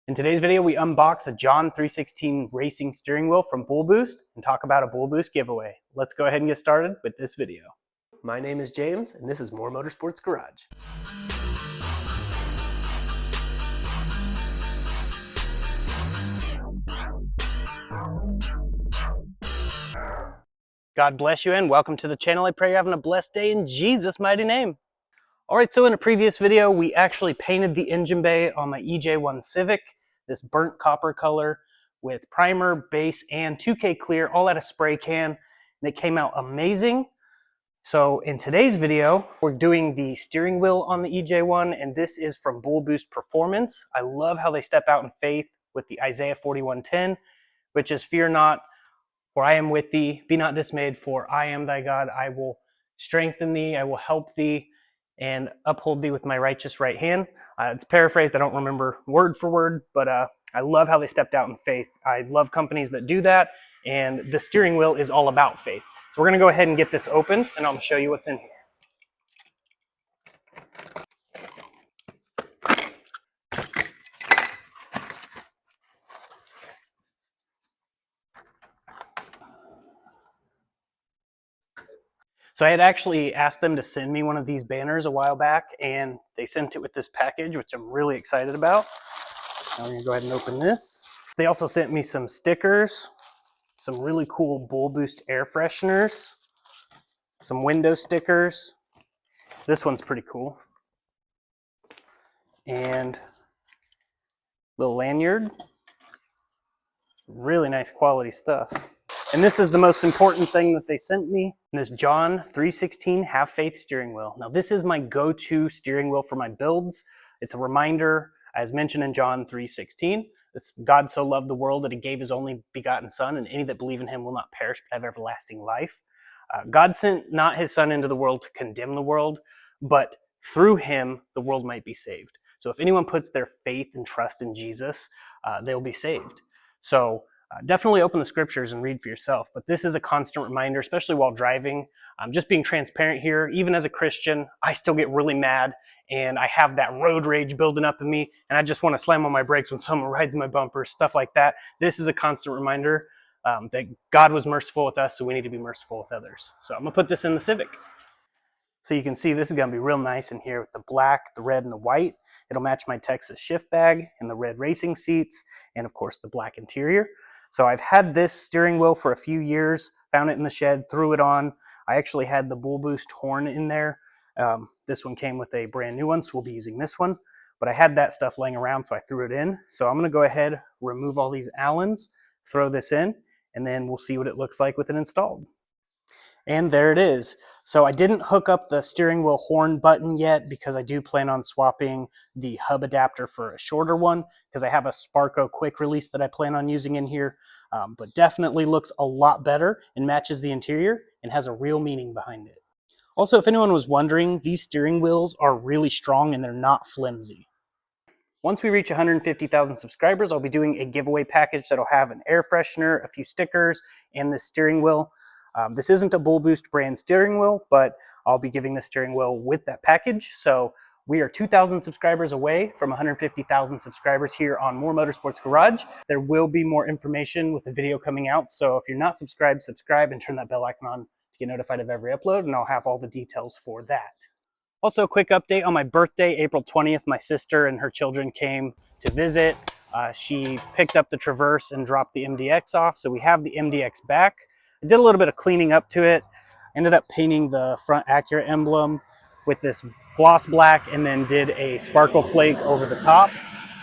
In today's video, we unbox a John 316 racing steering wheel from Bull Boost and talk about a Bull Boost giveaway. Let's go ahead and get started with this video. My name is James, and this is More Motorsports Garage. God bless you and welcome to the channel. I pray you're having a blessed day in Jesus' mighty name. Alright, so in a previous video, we actually painted the engine bay on my EJ1 Civic, this burnt copper color with primer, base, and 2K clear, all out of spray can, and it came out amazing. So in today's video, we're doing the steering wheel on the EJ1, and this is from Bull Boost Performance. I love how they step out in faith with the Isaiah 41:10, which is, "Fear not, for I am with thee. Be not dismayed, for I am thy God. I will strengthen thee, I will help thee, and uphold thee with my righteous right hand." It's paraphrased, I don't remember word for word, but I love how they stepped out in faith. I love companies that do that, and the steering wheel is all about faith. So we're gonna go ahead and get this opened, and I'm gonna show you what's in here. So I had actually asked them to send me one of these banners a while back, and they sent it with this package, which I'm really excited about. Now we're gonna go ahead and open this. They also sent me some stickers, some really cool Bull Boost air fresheners, some window stickers. This one's pretty cool. And little lanyard. Really nice quality stuff. And this is the most important thing that they sent me, this John 316 Have Faith steering wheel. Now this is my go-to steering wheel for my builds. It's a reminder, as mentioned in John 3:16, God so loved the world that he gave his only begotten son, and any that believe in him will not perish but have everlasting life. God sent not his son into the world to condemn the world, but through him the world might be saved. So if anyone puts their faith and trust in Jesus, they'll be saved. So definitely open the scriptures and read for yourself. But this is a constant reminder, especially while driving. Just being transparent here, even as a Christian, I still get really mad and I have that road rage building up in me, and I just want to slam on my brakes when someone rides my bumper, stuff like that. This is a constant reminder that God was merciful with us, so we need to be merciful with others. So I'm going to put this in the Civic. So you can see this is going to be real nice in here with the black, the red, and the white. It'll match my Texas shift bag and the red racing seats, and of course the black interior. So I've had this steering wheel for a few years, found it in the shed, threw it on. I actually had the Bull Boost horn in there. This one came with a brand new one, so we'll be using this one. But I had that stuff laying around, so I threw it in. So I'm going to go ahead, remove all these Allens, throw this in, and then we'll see what it looks like with it installed. And there it is. So I didn't hook up the steering wheel horn button yet because I do plan on swapping the hub adapter for a shorter one because I have a Sparco quick release that I plan on using in here. But definitely looks a lot better and matches the interior and has a real meaning behind it. Also, if anyone was wondering, these steering wheels are really strong and they're not flimsy. Once we reach 150,000 subscribers, I'll be doing a giveaway package that'll have an air freshener, a few stickers, and this steering wheel. This isn't a Bull Boost brand steering wheel, but I'll be giving the steering wheel with that package. So we are 2,000 subscribers away from 150,000 subscribers here on More Motorsports Garage. There will be more information with the video coming out. So if you're not subscribed, subscribe and turn that bell icon on to get notified of every upload, and I'll have all the details for that. Also, a quick update on my birthday, April 20th, my sister and her children came to visit. She picked up the Traverse and dropped the MDX off. So we have the MDX back. I did a little bit of cleaning up to it. Ended up painting the front Acura emblem with this gloss black and then did a sparkle flake over the top.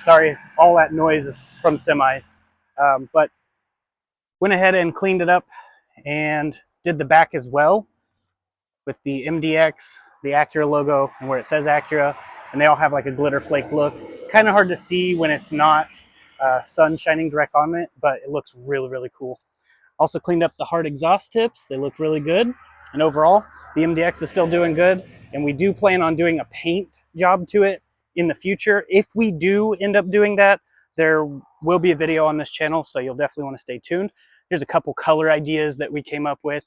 Sorry, all that noise is from semis. But went ahead and cleaned it up and did the back as well with the MDX, the Acura logo, and where it says Acura, and they all have like a glitter flake look. Kind of hard to see when it's not sun shining direct on it, but it looks really, really cool. Also cleaned up the hard exhaust tips. They look really good. And overall, the MDX is still doing good. And we do plan on doing a paint job to it in the future. If we do end up doing that, there will be a video on this channel, so you'll definitely want to stay tuned. Here's a couple color ideas that we came up with.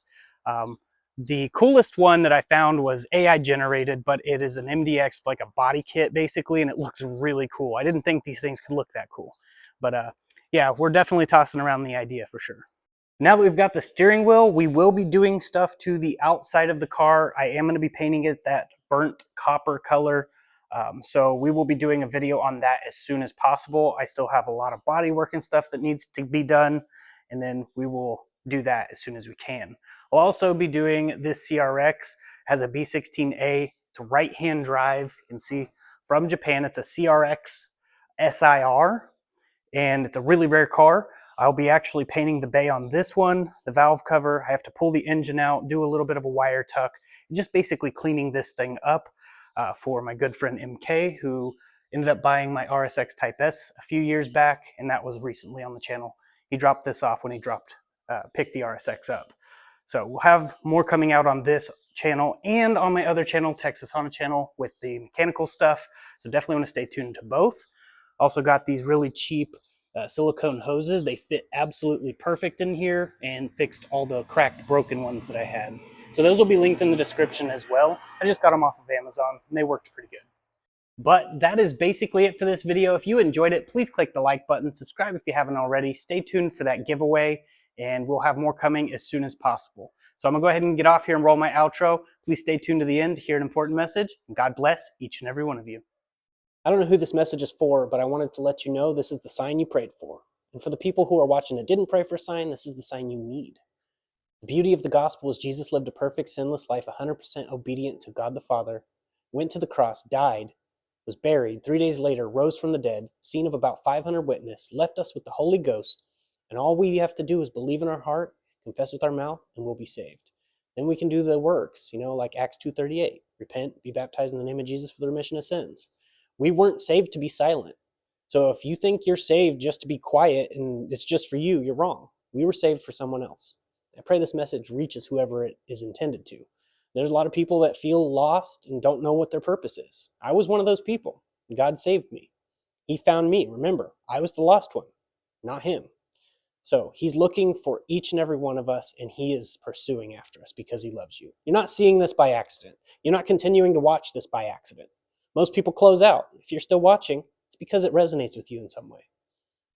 The coolest one that I found was AI generated, but it is an MDX, like a body kit basically, and it looks really cool. I didn't think these things could look that cool. But yeah, we're definitely tossing around the idea for sure. Now that we've got the steering wheel, we will be doing stuff to the outside of the car. I am going to be painting it that burnt copper color. So we will be doing a video on that as soon as possible. I still have a lot of body work and stuff that needs to be done, and then we will do that as soon as we can. I'll also be doing this CRX. It has a B16A. It's a right-hand drive. You can see from Japan. It's a CRX SIR, and it's a really rare car. I'll be actually painting the bay on this one, the valve cover. I have to pull the engine out, do a little bit of a wire tuck, just basically cleaning this thing up for my good friend MK, who ended up buying my RSX Type S a few years back, and that was recently on the channel. He dropped this off when he picked the RSX up. So we'll have more coming out on this channel and on my other channel, Texas Honda channel, with the mechanical stuff. So definitely want to stay tuned to both. Also got these really cheap silicone hoses. They fit absolutely perfect in here and fixed all the cracked, broken ones that I had. So those will be linked in the description as well. I just got them off of Amazon and they worked pretty good. But that is basically it for this video. If you enjoyed it, please click the like button, subscribe if you haven't already, stay tuned for that giveaway, and we'll have more coming as soon as possible. So I'm gonna go ahead and get off here and roll my outro. Please stay tuned to the end to hear an important message, and God bless each and every one of you. I don't know who this message is for, but I wanted to let you know this is the sign you prayed for. And for the people who are watching that didn't pray for a sign, this is the sign you need. The beauty of the gospel is Jesus lived a perfect, sinless life, 100% obedient to God the Father, went to the cross, died, was buried, 3 days later, rose from the dead, seen of about 500 witnesses, left us with the Holy Ghost, and all we have to do is believe in our heart, confess with our mouth, and we'll be saved. Then we can do the works, like Acts 2:38, repent, be baptized in the name of Jesus for the remission of sins. We weren't saved to be silent. So if you think you're saved just to be quiet and it's just for you, you're wrong. We were saved for someone else. I pray this message reaches whoever it is intended to. There's a lot of people that feel lost and don't know what their purpose is. I was one of those people. God saved me. He found me. Remember, I was the lost one, not him. So he's looking for each and every one of us, and he is pursuing after us because he loves you. You're not seeing this by accident. You're not continuing to watch this by accident. Most people close out. If you're still watching, it's because it resonates with you in some way.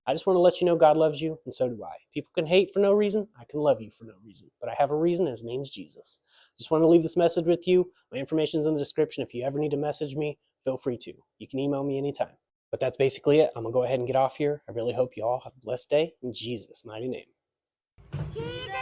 I just want to let you know God loves you, and so do I. People can hate for no reason. I can love you for no reason. But I have a reason, and his name's Jesus. Just want to leave this message with you. My information is in the description. If you ever need to message me, feel free to. You can email me anytime. But that's basically it. I'm going to go ahead and get off here. I really hope you all have a blessed day in Jesus' mighty name. Jesus!